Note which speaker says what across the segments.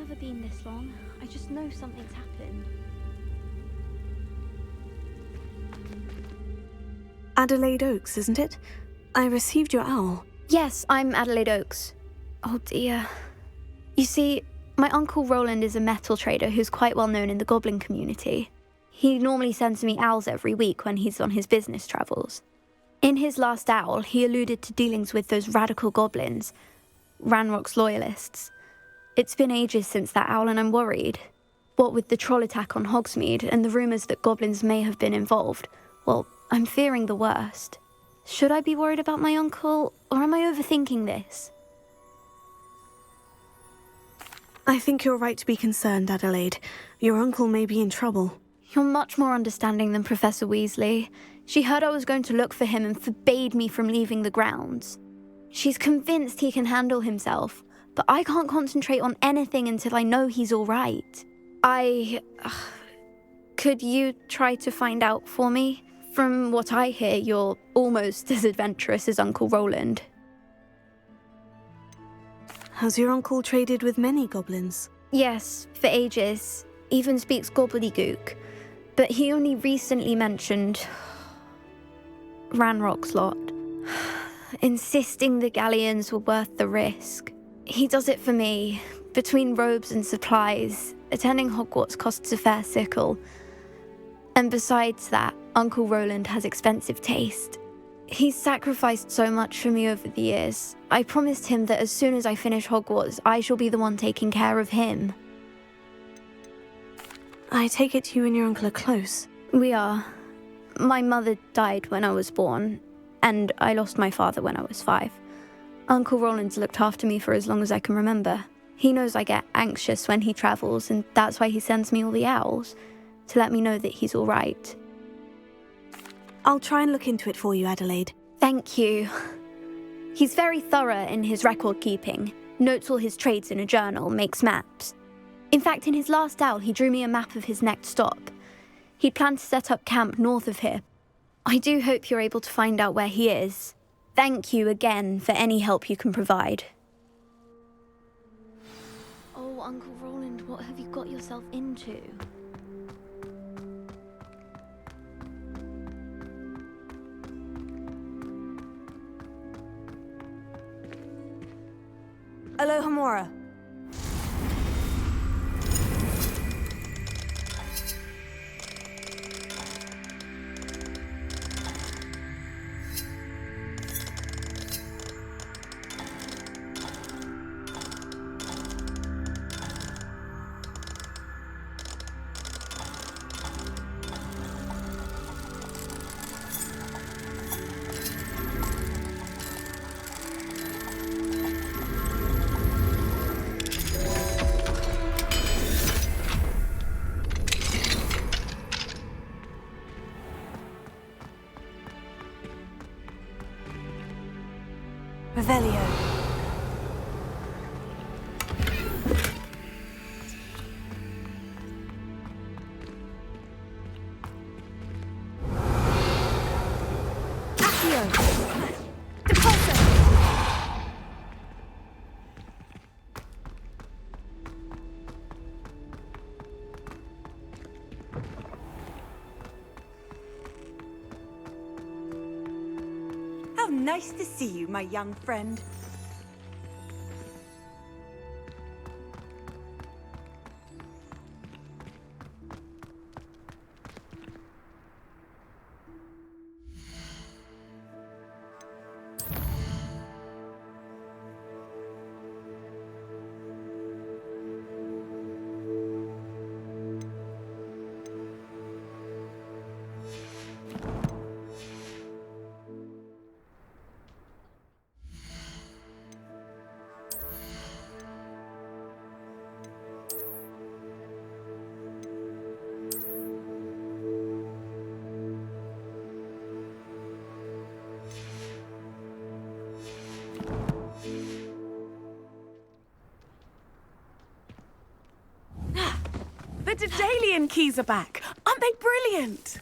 Speaker 1: never been this long. I just know something's happened.
Speaker 2: Adelaide Oaks, isn't it? I received your owl.
Speaker 1: Yes, I'm Adelaide Oaks. Oh dear. You see, my Uncle Roland is a metal trader who's quite well known in the goblin community. He normally sends me owls every week when he's on his business travels. In his last owl, he alluded to dealings with those radical goblins, Ranrock's loyalists. It's been ages since that owl and I'm worried. What with the troll attack on Hogsmeade and the rumours that goblins may have been involved, well, I'm fearing the worst. Should I be worried about my uncle, or am I overthinking this?
Speaker 2: I think you're right to be concerned, Adelaide. Your uncle may be in trouble.
Speaker 1: You're much more understanding than Professor Weasley. She heard I was going to look for him and forbade me from leaving the grounds. She's convinced he can handle himself, but I can't concentrate on anything until I know he's all right. Could you try to find out for me? From what I hear, you're almost as adventurous as Uncle Roland.
Speaker 2: Has your uncle traded with many goblins?
Speaker 1: Yes, for ages. Even speaks gobbledygook. But he only recently mentioned Ranrock's lot, insisting the galleons were worth the risk. He does it for me. Between robes and supplies, attending Hogwarts costs a fair sickle. And besides that, Uncle Roland has expensive taste. He's sacrificed so much for me over the years. I promised him that as soon as I finish Hogwarts, I shall be the one taking care of him.
Speaker 2: I take it you and your uncle are close.
Speaker 1: We are. My mother died when I was born, and I lost my father when I was 5. Uncle Roland's looked after me for as long as I can remember. He knows I get anxious when he travels, and that's why he sends me all the owls, to let me know that he's all right.
Speaker 2: I'll try and look into it for you, Adelaide.
Speaker 1: Thank you. He's very thorough in his record keeping, notes all his trades in a journal, makes maps. In fact, in his last owl, he drew me a map of his next stop. He'd planned to set up camp north of here. I do hope you're able to find out where he is. Thank you again for any help you can provide. Oh, Uncle Roland, what have you got yourself into?
Speaker 2: Alohomora. Revelio.
Speaker 3: How nice to see you, my young friend.
Speaker 4: The Daedalian keys are back. Aren't they brilliant?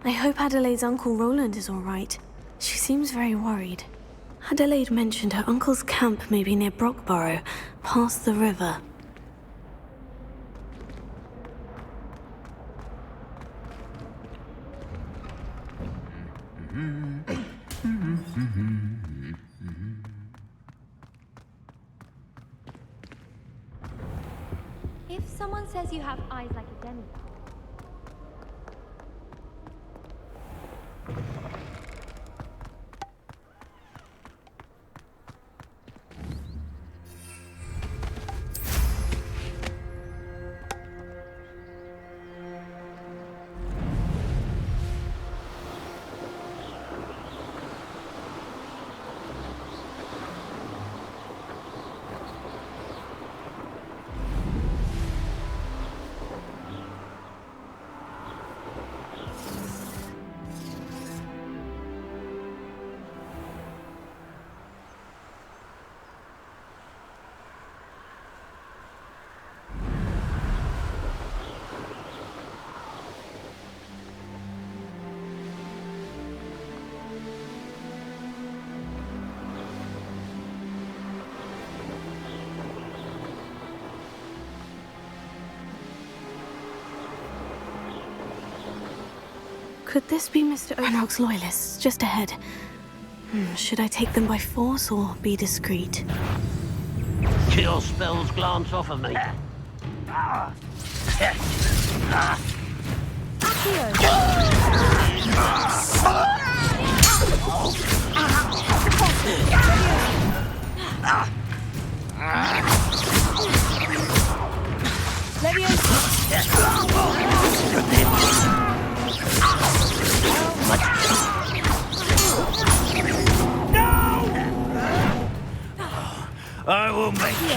Speaker 2: I hope Adelaide's Uncle Roland is all right. She seems very worried. Adelaide mentioned her uncle's camp may be near Brockborough, past the river.
Speaker 5: If someone says you have eyes like a demigod,
Speaker 2: Could this be Mr. Oak's loyalists just ahead? Should I take them by force or be discreet?
Speaker 6: Your spells glance off of me. I will make you.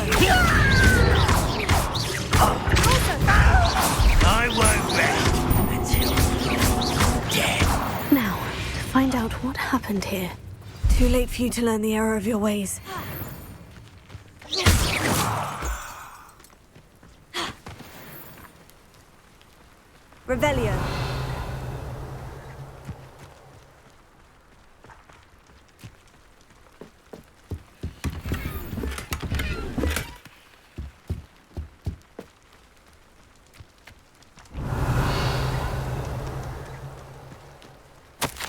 Speaker 6: I won't rest until you're dead.
Speaker 2: Now, to find out what happened here. Too late for you to learn the error of your ways.
Speaker 3: Revelio.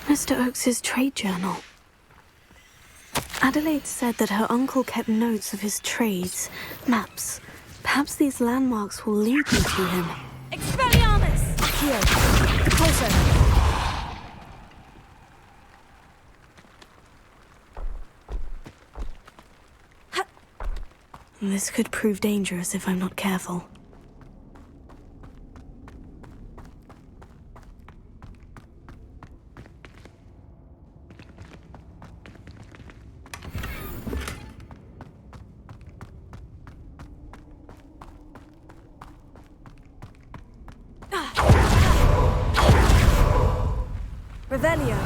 Speaker 2: Mr. Oakes's trade journal. Adelaide said that her uncle kept notes of his trades, maps. Perhaps these landmarks will lead me to him.
Speaker 3: Expelliarmus! Accio. Repulso.
Speaker 2: This could prove dangerous if I'm not careful.
Speaker 3: Revelio.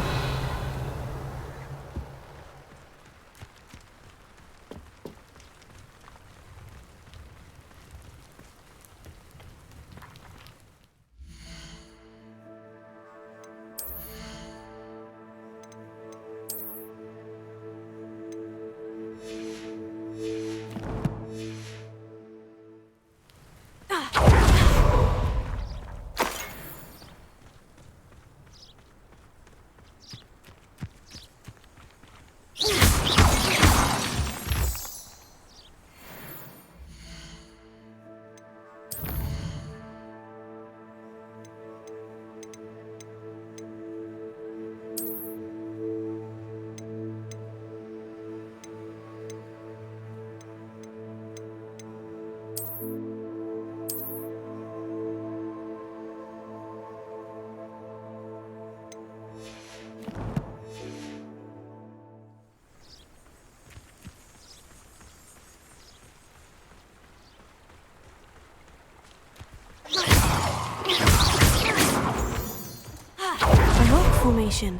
Speaker 2: Formation.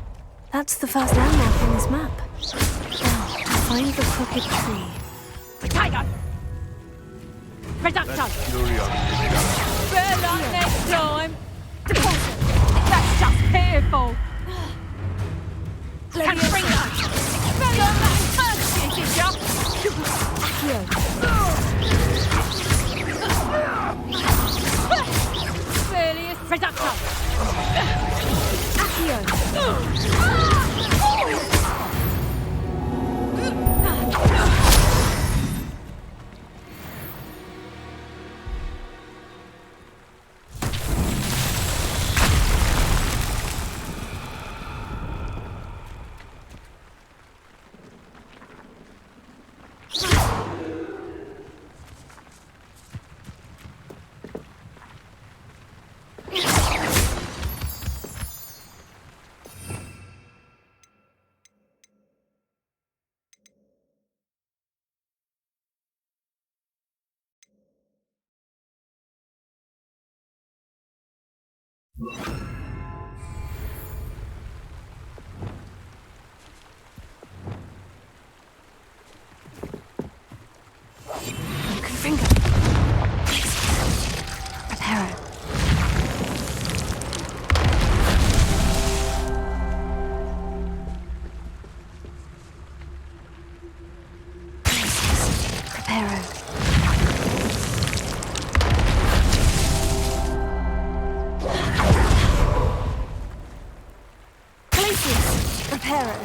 Speaker 2: That's the first landmark on this map. Now, to find the crooked tree.
Speaker 4: Tiger! Reducto!
Speaker 7: Curiosity.
Speaker 4: Better luck next time! Repulsion! Careful! Katrina! Reducto!
Speaker 2: Finger. Reparo. Reparo. Places. Reparo.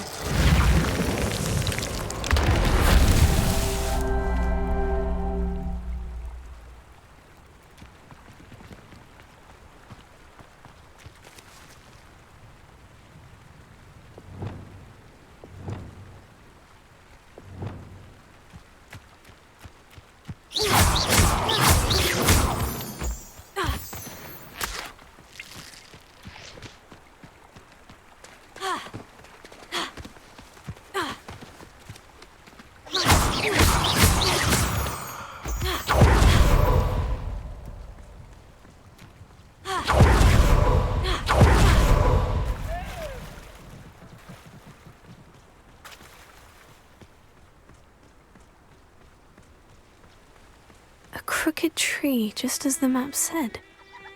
Speaker 2: A crooked tree, just as the map said.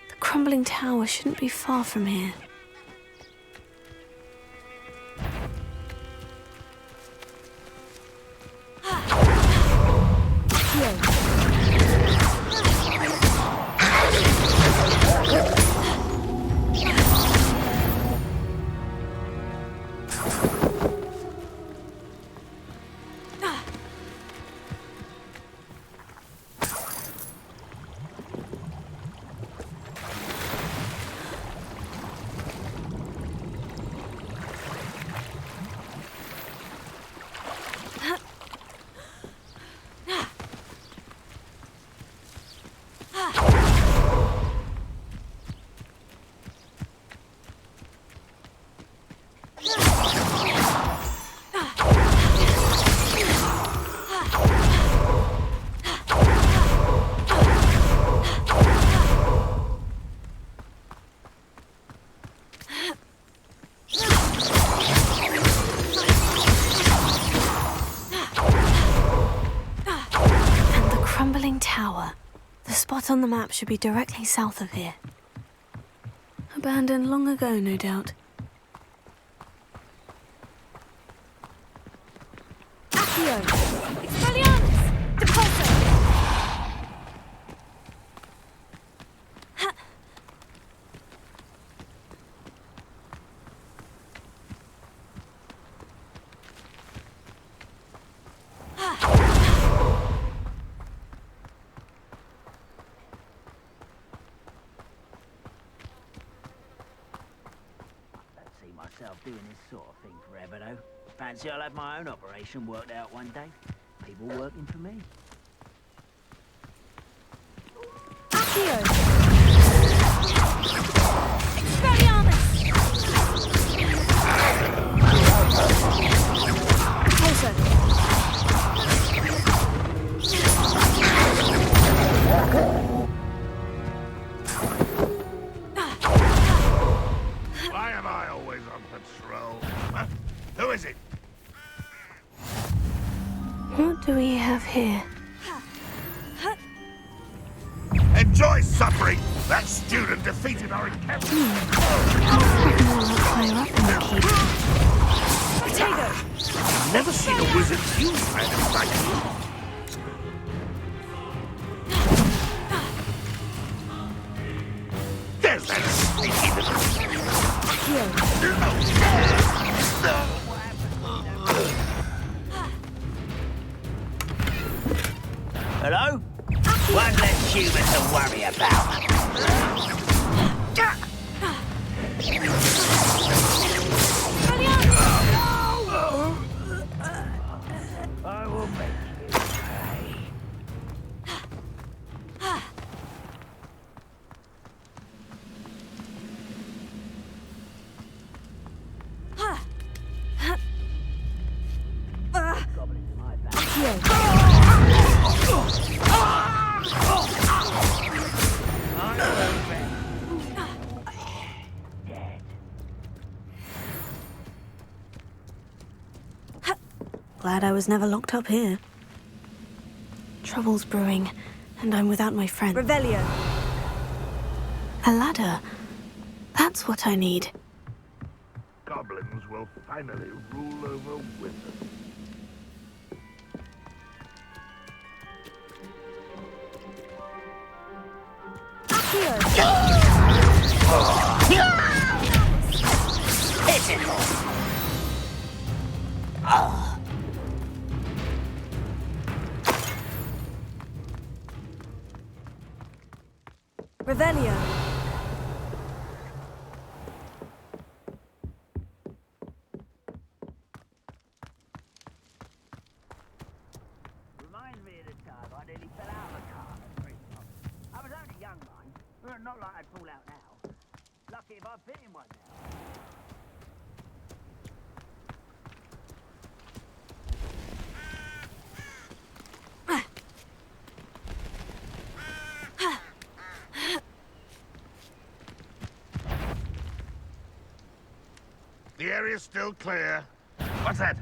Speaker 2: The crumbling tower shouldn't be far from here. Tower. The spot on the map should be directly south of here. Abandoned long ago, no doubt.
Speaker 5: Accio! Expelliarmus! Depulso!
Speaker 7: Myself doing this sort of thing forever, though. Fancy I'll have my own operation worked out one day. People working for me.
Speaker 5: Accio! Expelliarmus! Repulso!
Speaker 6: Why am I always on patrol? Huh? Who is it?
Speaker 2: What do we have here?
Speaker 6: Enjoy suffering! That student defeated our encampment.
Speaker 2: More up higher up in the keep.
Speaker 5: Potato!
Speaker 6: I've never seen a wizard use magic like you. There's that sneaky little...
Speaker 7: Hello? One less human to worry about. I will make you pay. Goblins in my back.
Speaker 2: Glad I was never locked up here. Trouble's brewing, and I'm without my friend.
Speaker 5: Revelio.
Speaker 2: A ladder. That's what I need.
Speaker 6: Goblins will finally rule over wizards.
Speaker 7: Pitiful.
Speaker 5: Revelio.
Speaker 7: Reminds me of the time I nearly fell out of a car at Christmas. I was only young, mind. Not like I'd fall out now. Lucky if I've been in one now.
Speaker 6: The area's still clear. What's that?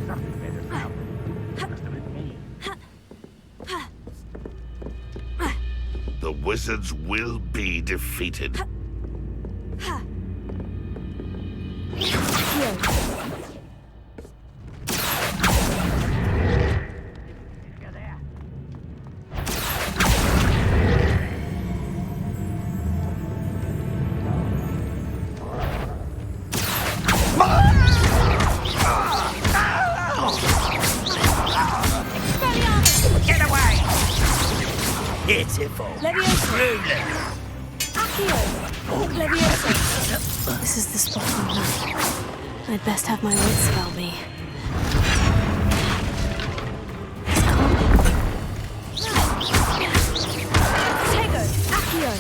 Speaker 6: Something made us out. Must have been me. The wizards will be defeated.
Speaker 7: Get away! Pitiful.
Speaker 5: Leviosa. Accio. Leviosa.
Speaker 2: This is the spot I want. I'd best have my wits about me.
Speaker 5: Potato. Accio.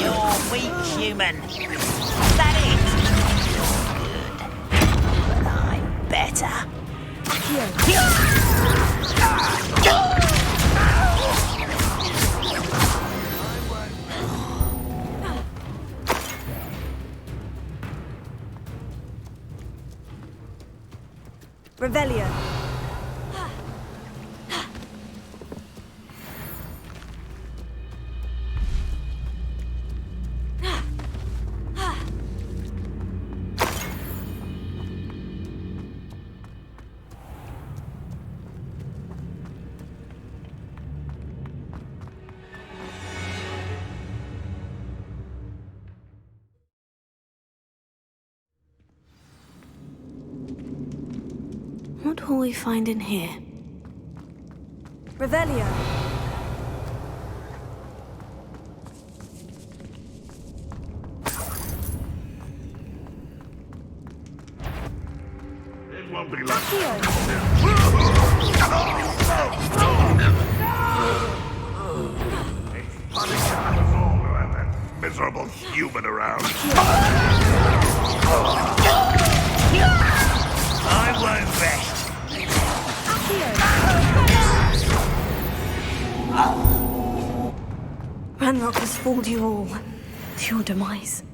Speaker 7: You're weak, human. That it? Good. But I'm better.
Speaker 5: Revelio.
Speaker 2: What will we find in here?
Speaker 5: Revelio.
Speaker 6: It won't be long. It's funny to have us all who have that miserable human around.
Speaker 7: I won't rest.
Speaker 2: Ranrock has fooled you all to your demise.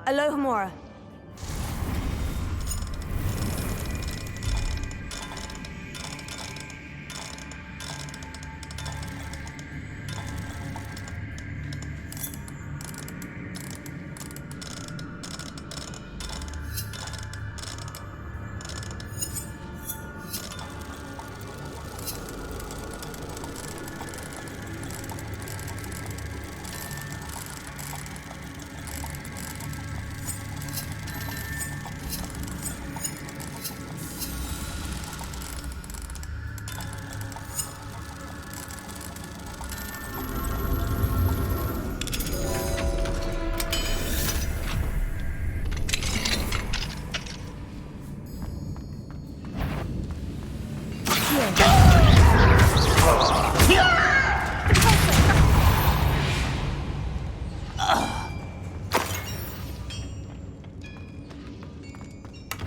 Speaker 5: Alohomora.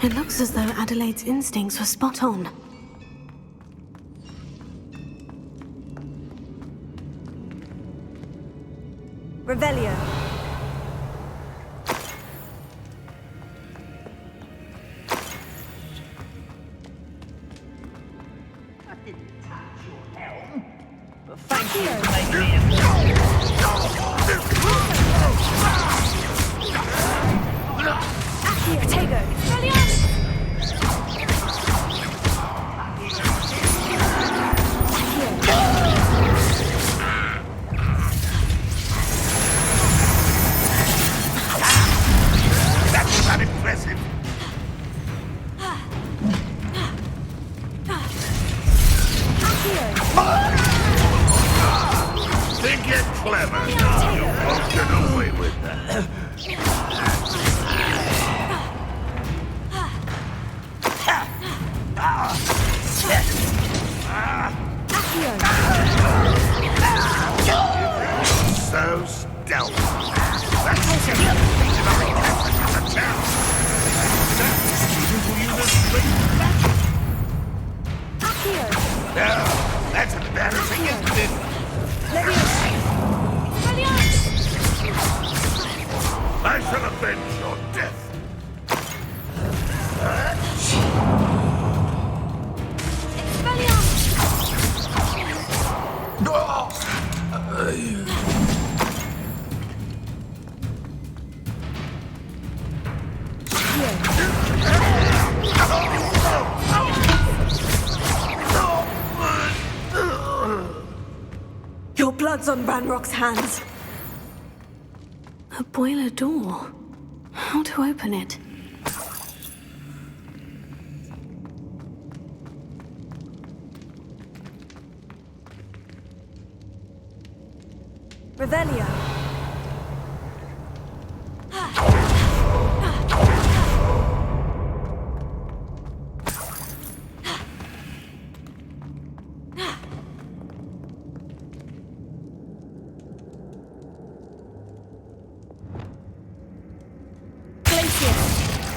Speaker 2: It looks as though Adelaide's instincts were spot on.
Speaker 5: Revelio.
Speaker 7: I didn't touch your helm. But thank you for making me a
Speaker 5: Tego.
Speaker 6: That's not impressive. Think you're clever. You won't get away with that. So stealthy. That's a chance. Will you this great magic? No, that's embarrassing, isn't it? I shall avenge your death.
Speaker 2: Your blood's on Ranrock's hands. A boiler door. How to open it?
Speaker 5: Revelio.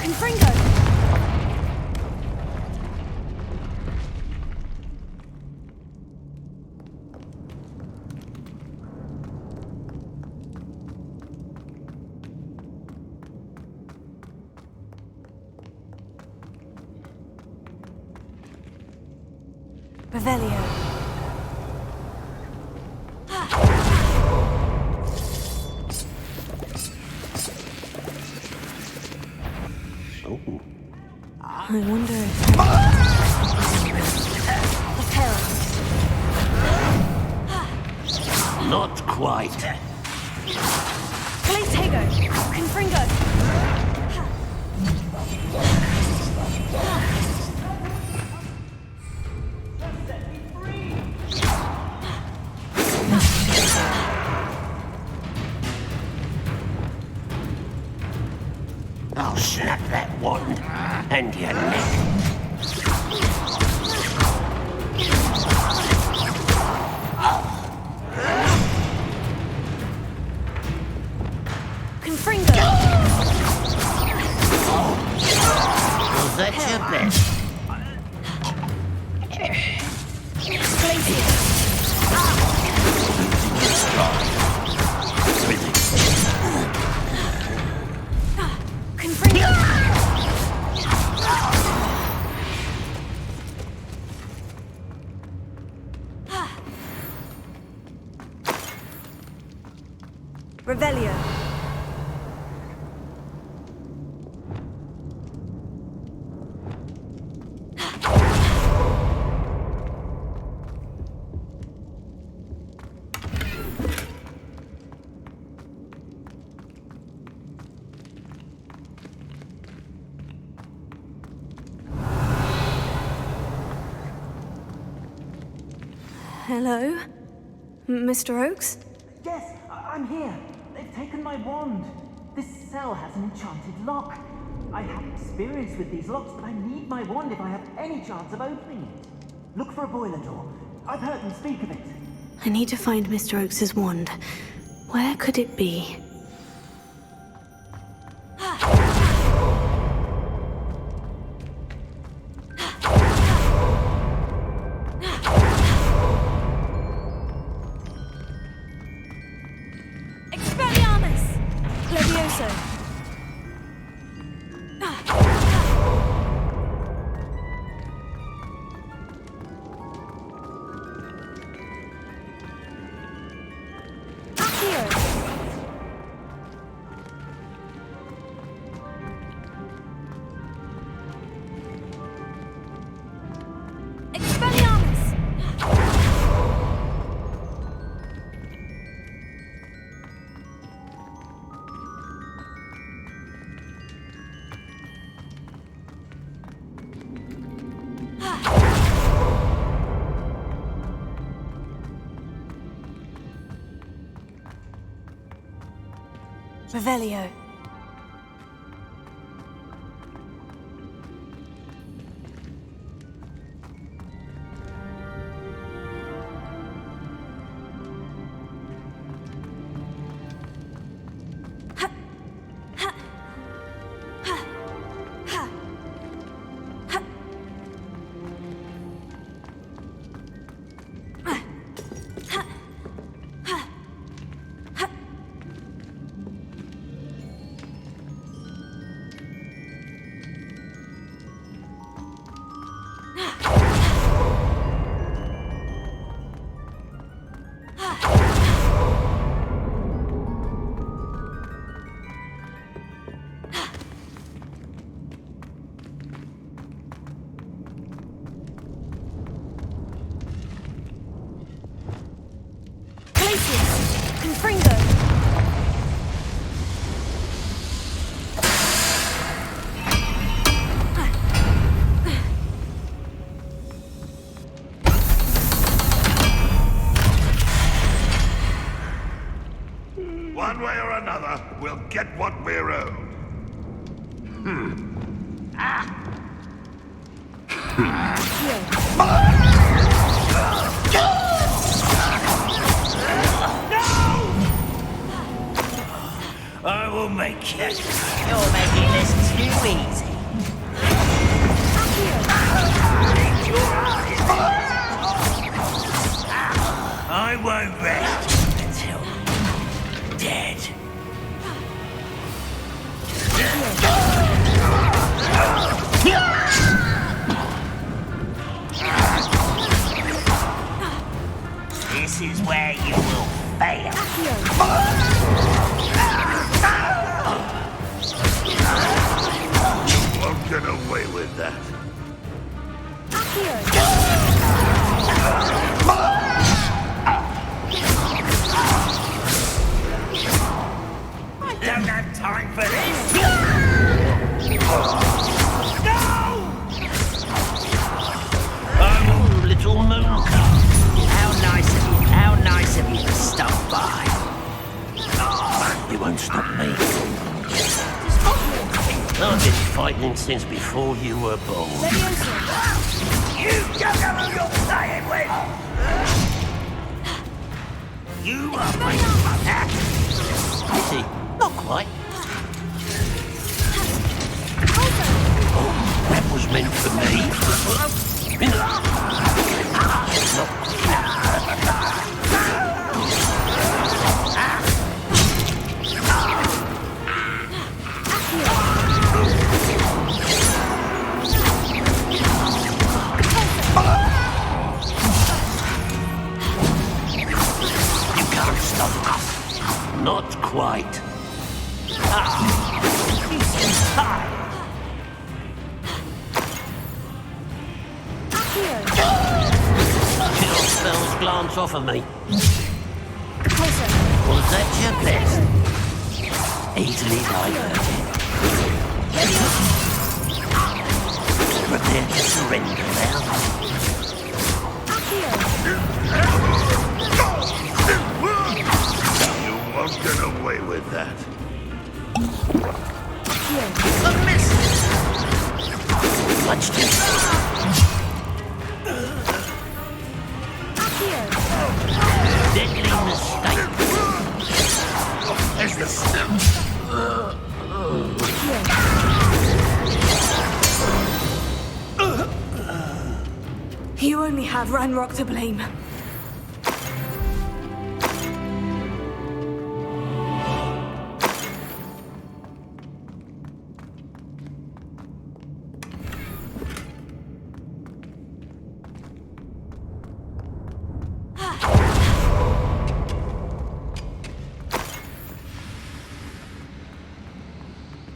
Speaker 5: Confringo! Revelio.
Speaker 2: I wonder if...
Speaker 6: Not quite.
Speaker 5: Tego. Confringo.
Speaker 6: I'll snap that wand and your neck.
Speaker 5: Confringo.
Speaker 6: Was that your best?
Speaker 5: Revelio.
Speaker 2: Hello? Mr. Oakes?
Speaker 8: Yes, I'm here. They've taken my wand. This cell has an enchanted lock. I have experience with these locks, but I need my wand if I have any chance of opening it. Look for a boiler door. I've heard them speak of it.
Speaker 2: I need to find Mr. Oakes' wand. Where could it be?
Speaker 5: Revelio.
Speaker 6: One way or another, we'll get what we're owed.
Speaker 7: I will make it. You're making this too easy. I won't rest until I'm dead. This is where you will fail.
Speaker 6: You won't get away with that.
Speaker 7: I don't have time for this. Oh, little mooncalf. How nice of you to stop by. You won't stop me. I've been fighting since before you were born. You don't know who you're playing with! You are playing with that! Is he? Not quite. Oh, that was meant for me. You can't stop us. Not quite. You seem tired. Chill spells glance off of me.
Speaker 5: Closer.
Speaker 7: Was that your best? Easily diverted. Prepare to surrender now.
Speaker 6: You won't get away with that.
Speaker 7: A miss! Much too deadly mistake.
Speaker 6: As the step.
Speaker 2: You only have Ranrock to blame.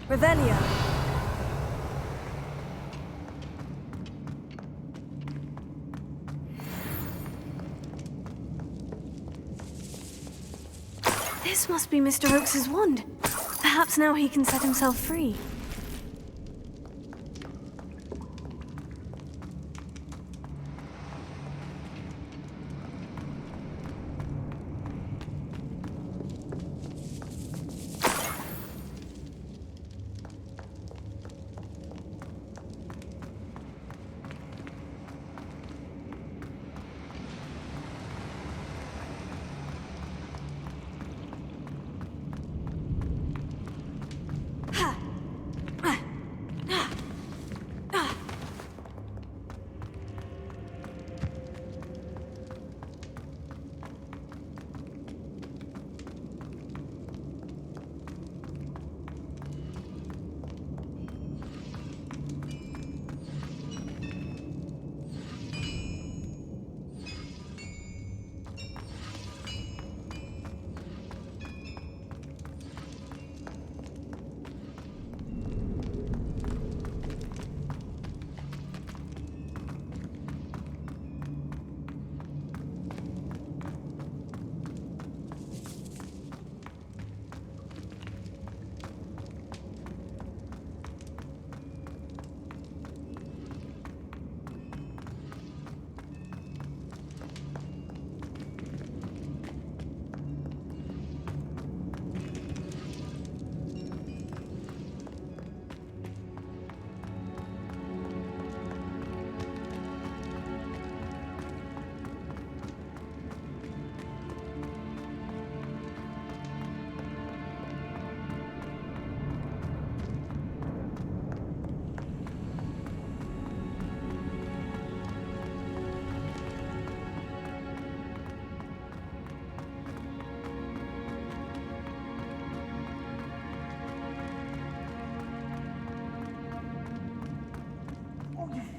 Speaker 5: Revelio.
Speaker 2: This must be Mr. Oakes's wand. Perhaps now he can set himself free.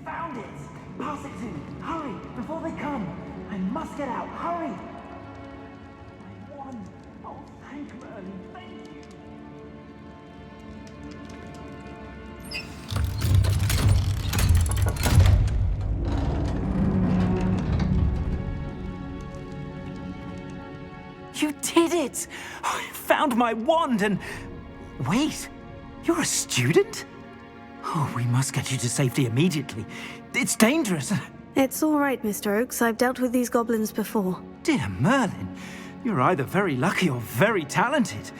Speaker 8: Found it! Pass it to me! Hurry! Before they come! I must get out! Hurry! My wand! Oh, thank Merlin! Thank you!
Speaker 9: You did it! I found my wand and... Wait, you're a student? Oh, we must get you to safety immediately. It's dangerous.
Speaker 2: It's all right, Mr. Oakes. I've dealt with these goblins before.
Speaker 9: Dear Merlin, you're either very lucky or very talented.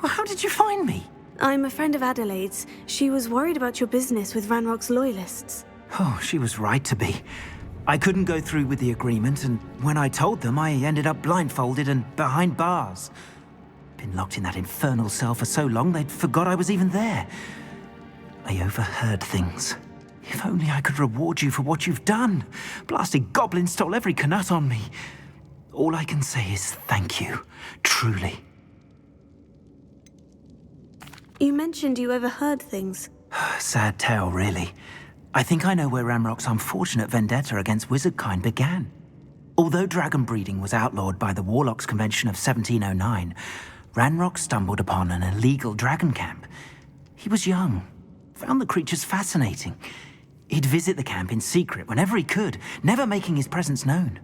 Speaker 9: Well, how did you find me?
Speaker 2: I'm a friend of Adelaide's. She was worried about your business with Ranrock's loyalists.
Speaker 9: Oh, she was right to be. I couldn't go through with the agreement, and when I told them, I ended up blindfolded and behind bars. Been locked in that infernal cell for so long, they'd forgot I was even there. I overheard things. If only I could reward you for what you've done. Blasted goblin stole every canut on me. All I can say is thank you, truly.
Speaker 2: You mentioned you overheard things.
Speaker 9: Sad tale, really. I think I know where Ranrock's unfortunate vendetta against wizardkind began. Although dragon breeding was outlawed by the Warlocks Convention of 1709, Ranrock stumbled upon an illegal dragon camp. He was young, found the creatures fascinating. He'd visit the camp in secret whenever he could, never making his presence known.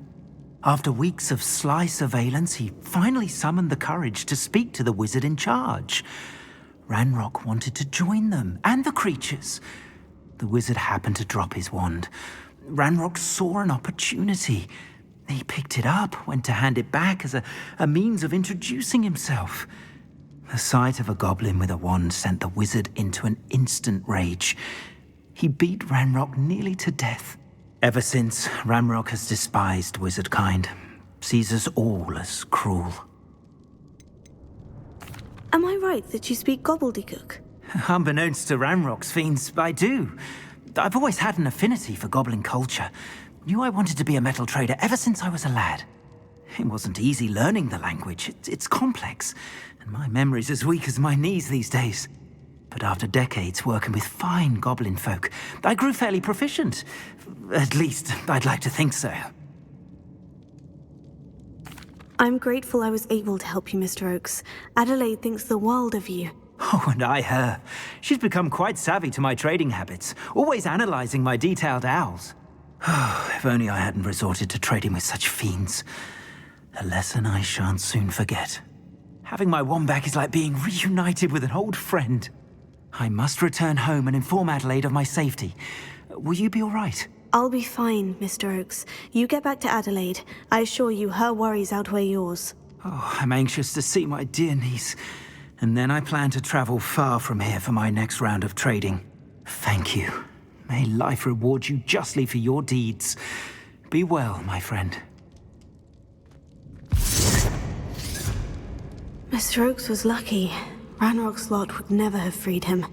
Speaker 9: After weeks of sly surveillance, he finally summoned the courage to speak to the wizard in charge. Ranrock wanted to join them, and the creatures. The wizard happened to drop his wand. Ranrock saw an opportunity. He picked it up, went to hand it back as a means of introducing himself. The sight of a goblin with a wand sent the wizard into an instant rage. He beat Ranrock nearly to death. Ever since, Ranrock has despised wizard kind, sees us all as cruel.
Speaker 2: Am I right that you speak gobbledygook?
Speaker 9: Unbeknownst to Ranrock's fiends, I do. I've always had an affinity for goblin culture. Knew I wanted to be a metal trader ever since I was a lad. It wasn't easy learning the language. It's complex, and my memory's as weak as my knees these days. But after decades working with fine goblin folk, I grew fairly proficient. At least, I'd like to think so.
Speaker 2: I'm grateful I was able to help you, Mr. Oakes. Adelaide thinks the world of you.
Speaker 9: Oh, and I her. She's become quite savvy to my trading habits, always analyzing my detailed owls. If only I hadn't resorted to trading with such fiends. A lesson I shan't soon forget. Having my wand back is like being reunited with an old friend. I must return home and inform Adelaide of my safety. Will you be all right?
Speaker 2: I'll be fine, Mr. Oakes. You get back to Adelaide. I assure you her worries outweigh yours.
Speaker 9: Oh, I'm anxious to see my dear niece. And then I plan to travel far from here for my next round of trading. Thank you. May life reward you justly for your deeds. Be well, my friend.
Speaker 2: Mr. Oakes was lucky. Ranrock's lot would never have freed him.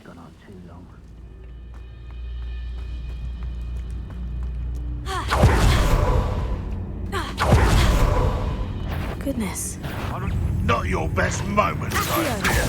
Speaker 7: Gone on too long.
Speaker 2: Goodness.
Speaker 6: Not your best moment, I fear.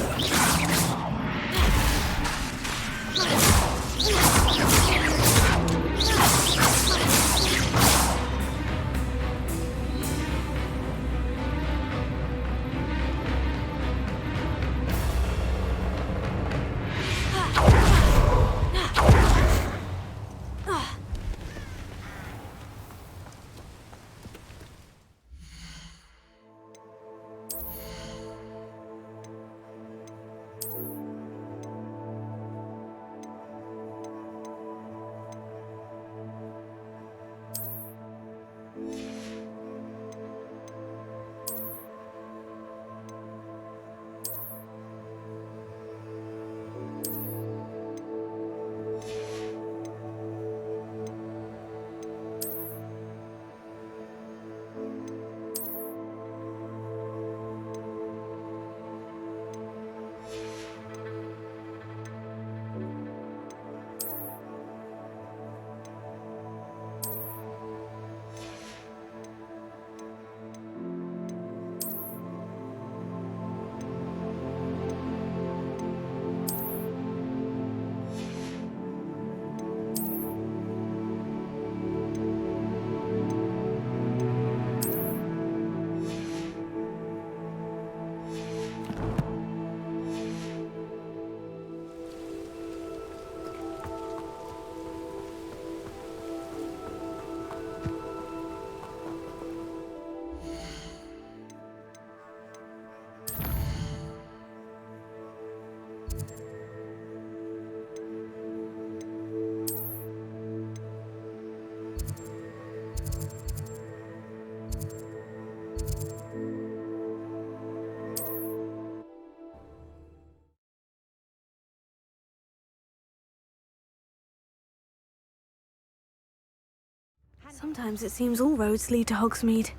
Speaker 2: Sometimes it seems all roads lead to Hogsmeade.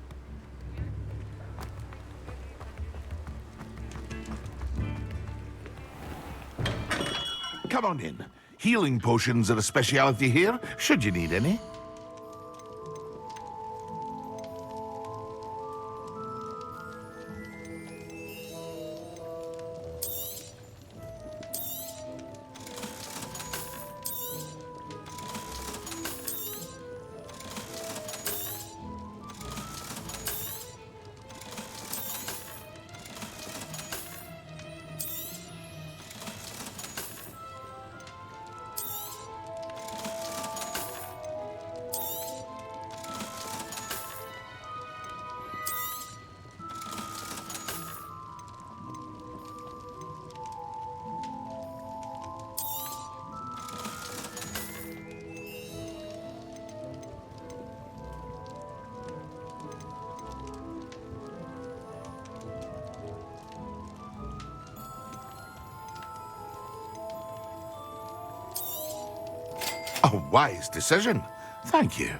Speaker 6: Come on in. Healing potions are a speciality here, should you need any. A wise decision. Thank you.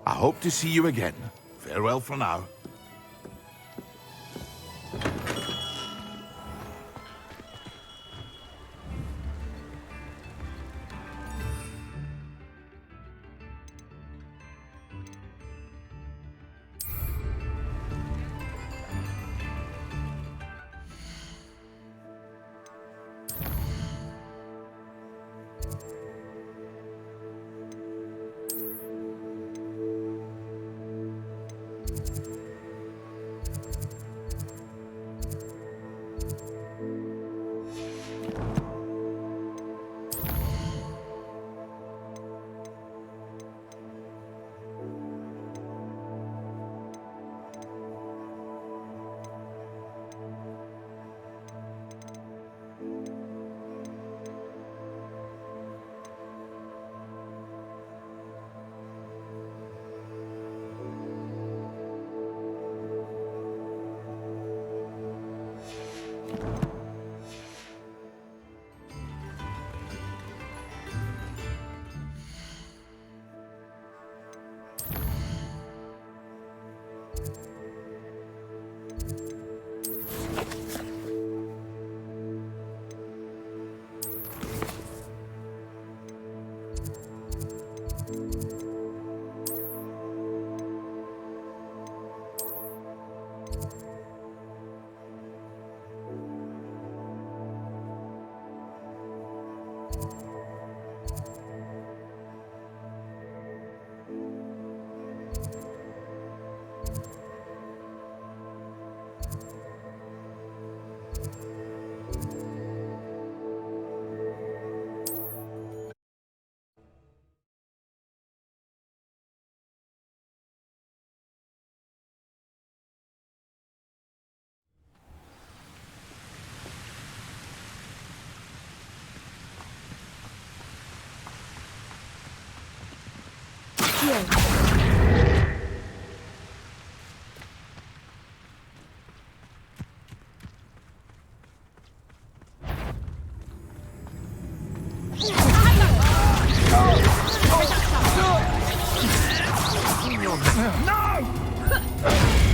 Speaker 6: I hope to see you again. Farewell for now.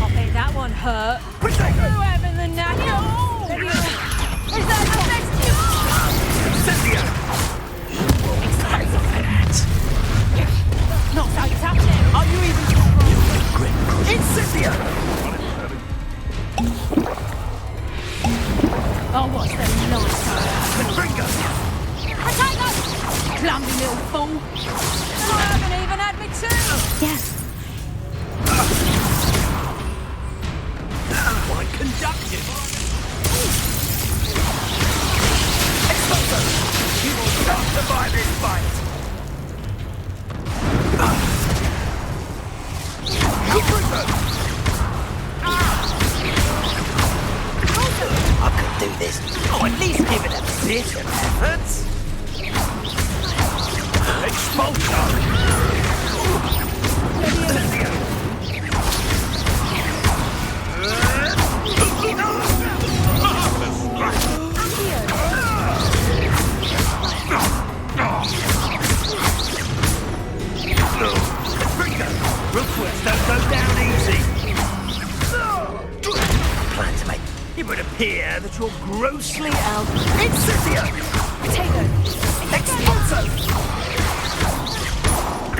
Speaker 5: I'll bet that one hurt. Whoever the national. Is that next to you? Not how it's happening. Are you even? Incendia! Oh, what's that nice Potato! Clumsy little fool. I haven't even had me too.
Speaker 1: Yes.
Speaker 7: Quite conductive. Explosive! You will not survive this fight! I could do this. Oh, at least give it a sit.
Speaker 6: Rookwoods don't go down easy. Plan to make it would appear that you're grossly out. Incisio!
Speaker 5: Potato!
Speaker 6: Expulso!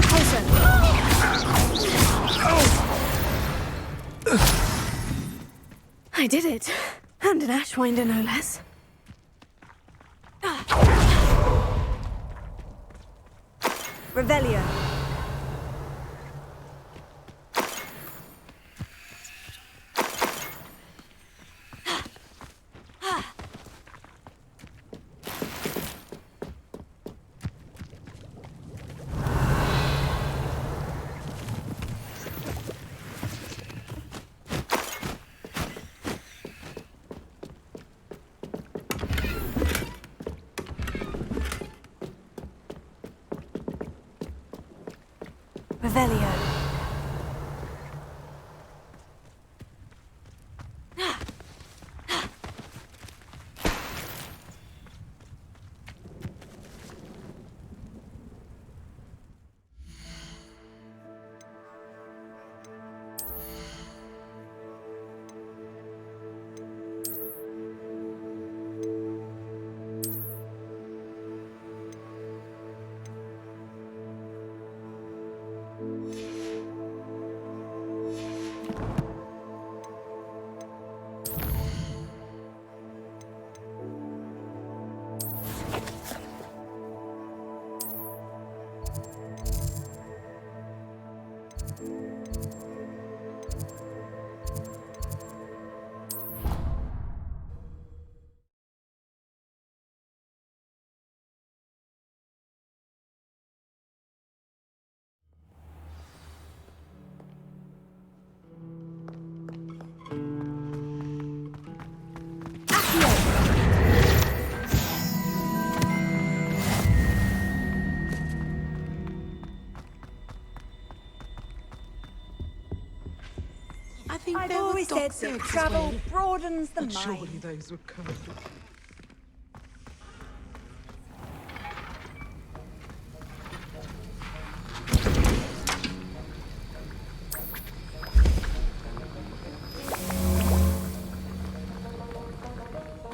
Speaker 5: Poison!
Speaker 2: I did it. And an Ashwinder, no less.
Speaker 3: Revelio. Revelio. I've always said that travel broadens the mind.
Speaker 4: Surely those were curved.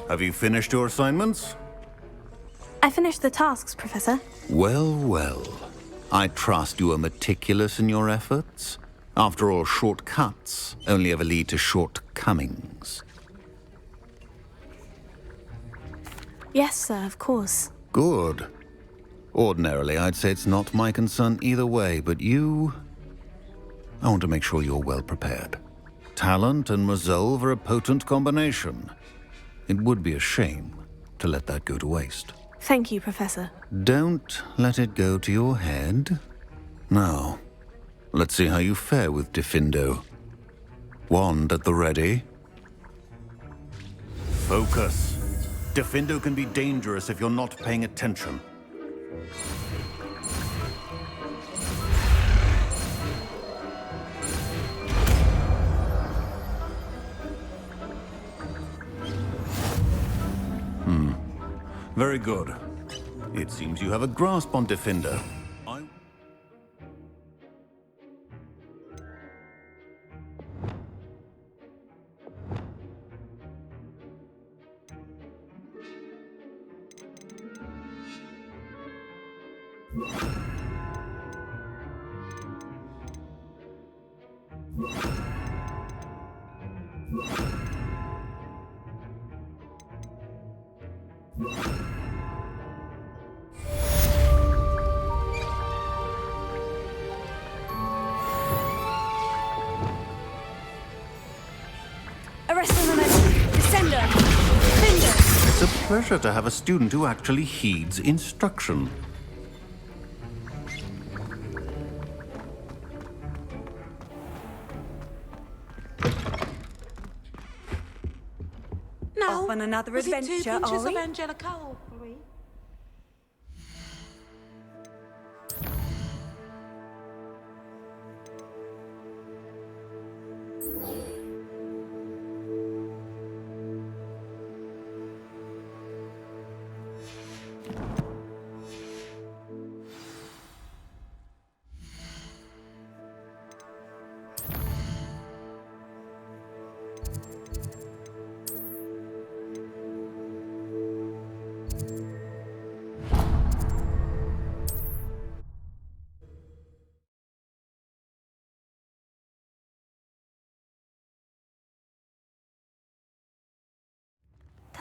Speaker 6: Have you finished your assignments?
Speaker 2: I finished the tasks, Professor.
Speaker 6: Well, well. I trust you are meticulous in your efforts. After all, shortcuts only ever lead to shortcomings.
Speaker 2: Yes, sir, of course.
Speaker 6: Good. Ordinarily, I'd say it's not my concern either way, but you... I want to make sure you're well prepared. Talent and resolve are a potent combination. It would be a shame to let that go to waste.
Speaker 2: Thank you, Professor.
Speaker 6: Don't let it go to your head. Now, let's see how you fare with Diffindo. Wand at the ready. Focus. Diffindo can be dangerous if you're not paying attention. Very good. It seems you have a grasp on Diffindo. It's a pleasure to have a student who actually heeds instruction.
Speaker 3: Now, off on another adventure, are we?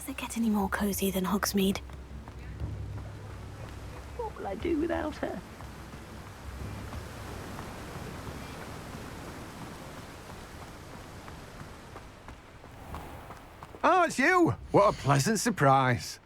Speaker 2: Does it get any more cozy than Hogsmeade?
Speaker 7: What will I do without her?
Speaker 10: Oh, it's you! What a pleasant surprise.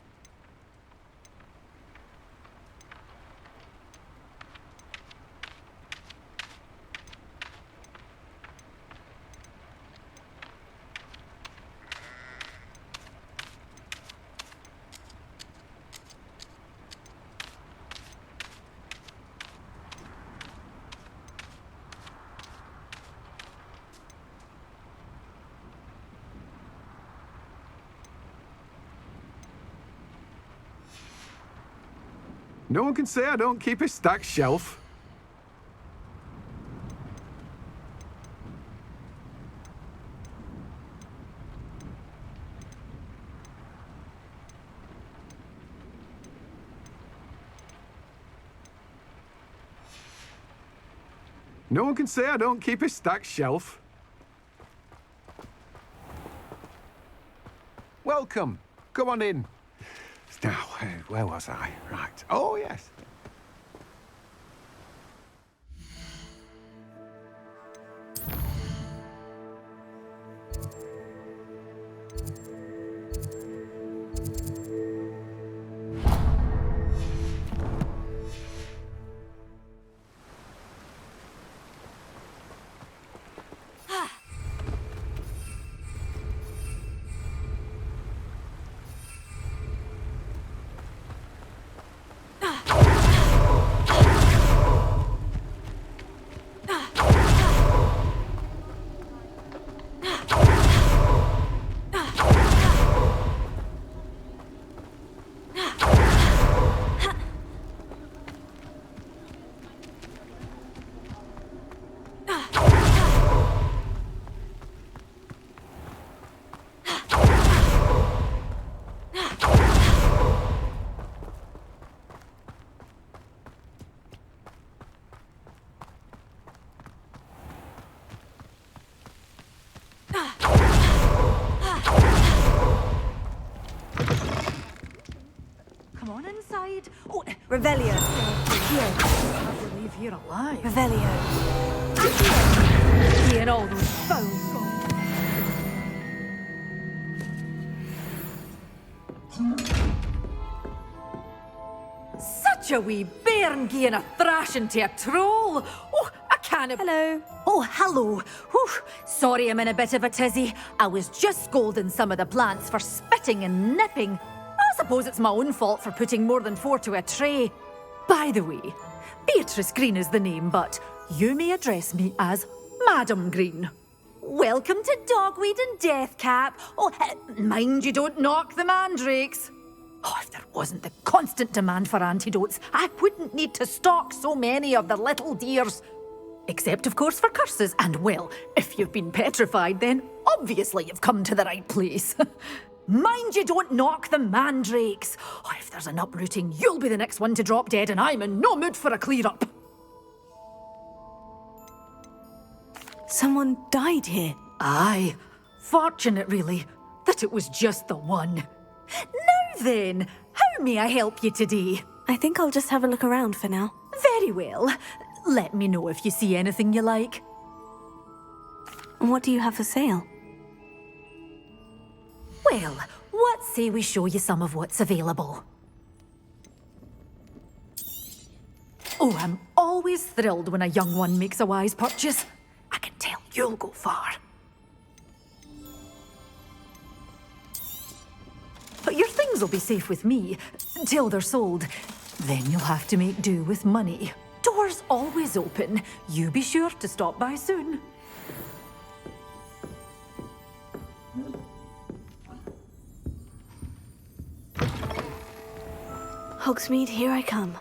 Speaker 10: No one can say I don't keep a stacked shelf. No one can say I don't keep a stacked shelf. Welcome. Come on in. Now, where was I? Right. Oh, yes.
Speaker 3: Oh, Revelio.
Speaker 5: I can't believe you're alive.
Speaker 3: Revelio.
Speaker 5: Hear all those foul Such a wee bairn gieing a thrashing to a troll. Oh, I can't...
Speaker 3: Hello.
Speaker 11: Oh, hello. Whew. Sorry I'm in a bit of a tizzy. I was just scolding some of the plants for spitting and nipping. I suppose it's my own fault for putting more than 4 to a tray. By the way, Beatrice Green is the name, but you may address me as Madam Green. Welcome to Dogweed and Deathcap. Oh, mind you don't knock the mandrakes. Oh, if there wasn't the constant demand for antidotes, I wouldn't need to stock so many of the little dears. Except, of course, for curses. And, well, if you've been petrified, then obviously you've come to the right place. Mind you don't knock the mandrakes. Oh, if there's an uprooting, you'll be the next one to drop dead, and I'm in no mood for a clear-up.
Speaker 2: Someone died here.
Speaker 11: Aye. Fortunate, really, that it was just the one. Now then, how may I help you today?
Speaker 2: I think I'll just have a look around for now.
Speaker 11: Very well. Let me know if you see anything you like.
Speaker 2: What do you have for sale?
Speaker 11: Well, what say we show you some of what's available? Oh, I'm always thrilled when a young one makes a wise purchase. I can tell you'll go far. But your things will be safe with me, till they're sold. Then you'll have to make do with money. Doors always open. You be sure to stop by soon.
Speaker 2: Hogsmeade, here I come.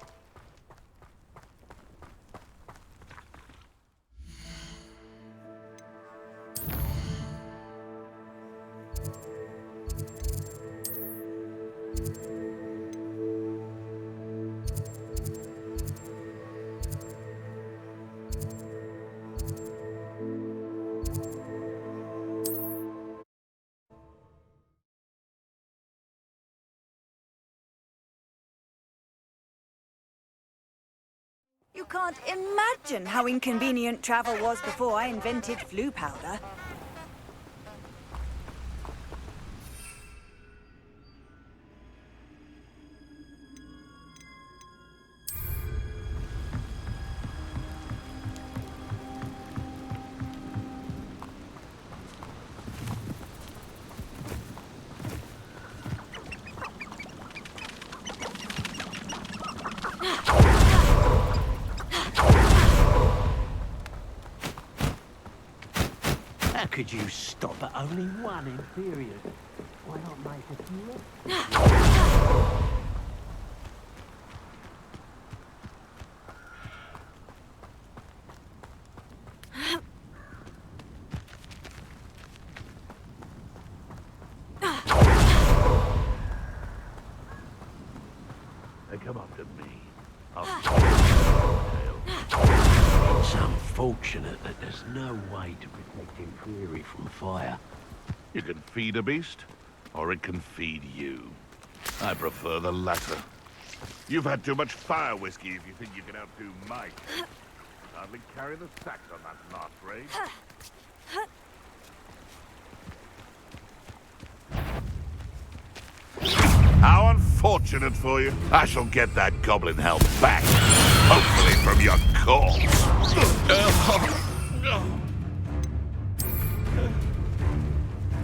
Speaker 3: can't imagine how inconvenient travel was before I invented flu powder.
Speaker 7: How could you stop at only one inferior? Why not make a few? They come up to me. It's unfortunate that there's no way to protect inferi from fire.
Speaker 12: You can feed a beast, or it can feed you. I prefer the latter. You've had too much fire whiskey if you think you can outdo Mike. Hardly carry the sacks on that last raid. How unfortunate for you. I shall get that goblin help back. Hopefully from your corpse.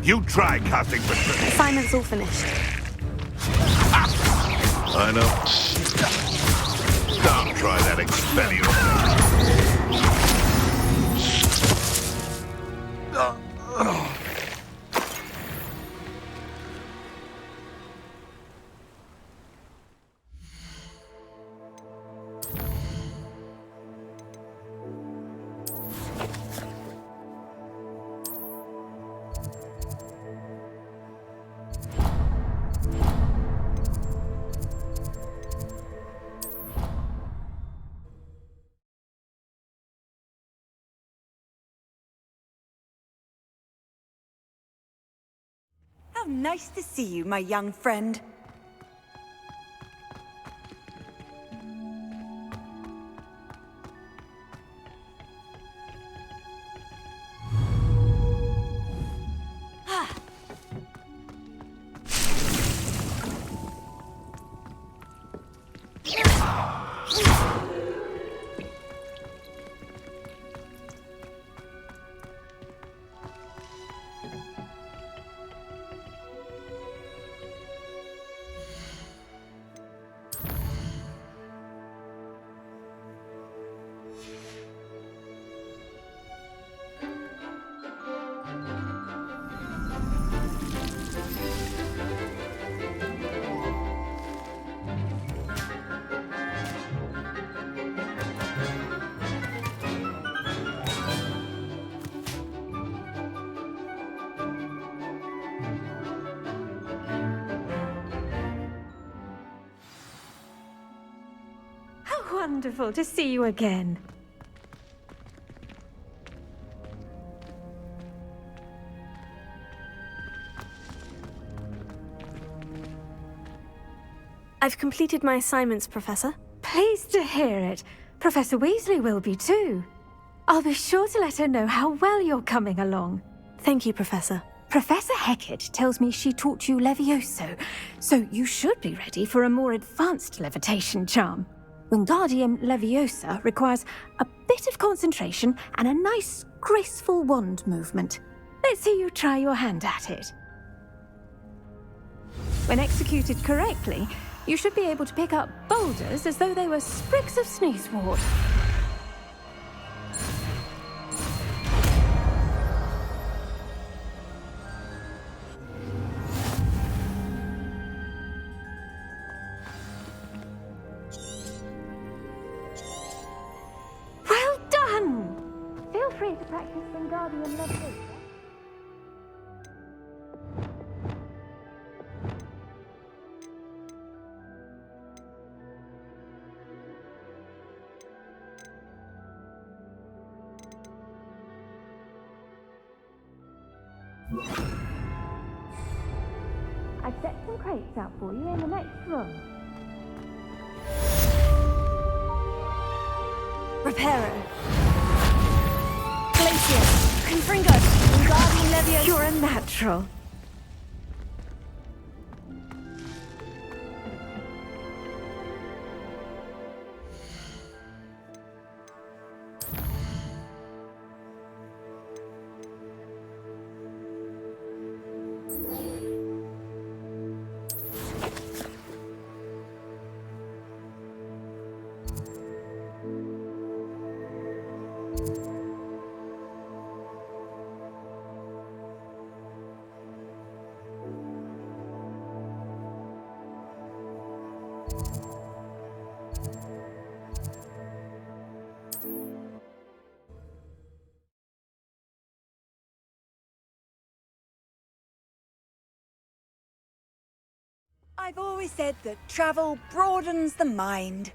Speaker 12: You try casting betrayal.
Speaker 2: Assignment's all finished.
Speaker 12: I know. Don't try that expelliarmus.
Speaker 3: How nice to see you, my young friend.
Speaker 13: Wonderful to see you again.
Speaker 2: I've completed my assignments, Professor.
Speaker 13: Pleased to hear it. Professor Weasley will be too. I'll be sure to let her know how well you're coming along.
Speaker 2: Thank you, Professor.
Speaker 13: Professor Hecat tells me she taught you Levioso, so you should be ready for a more advanced levitation charm. Wingardium Leviosa requires a bit of concentration and a nice, graceful wand movement. Let's see you try your hand at it. When executed correctly, you should be able to pick up boulders as though they were sprigs of sneezewort. Well done! Feel free to practice Wingardium Leviosa. I've set some crates out for you in the next room.
Speaker 3: Reparo. Glacier. Confringo. Wingardium Leviosa.
Speaker 13: You're a natural.
Speaker 3: I've always said that travel broadens the mind.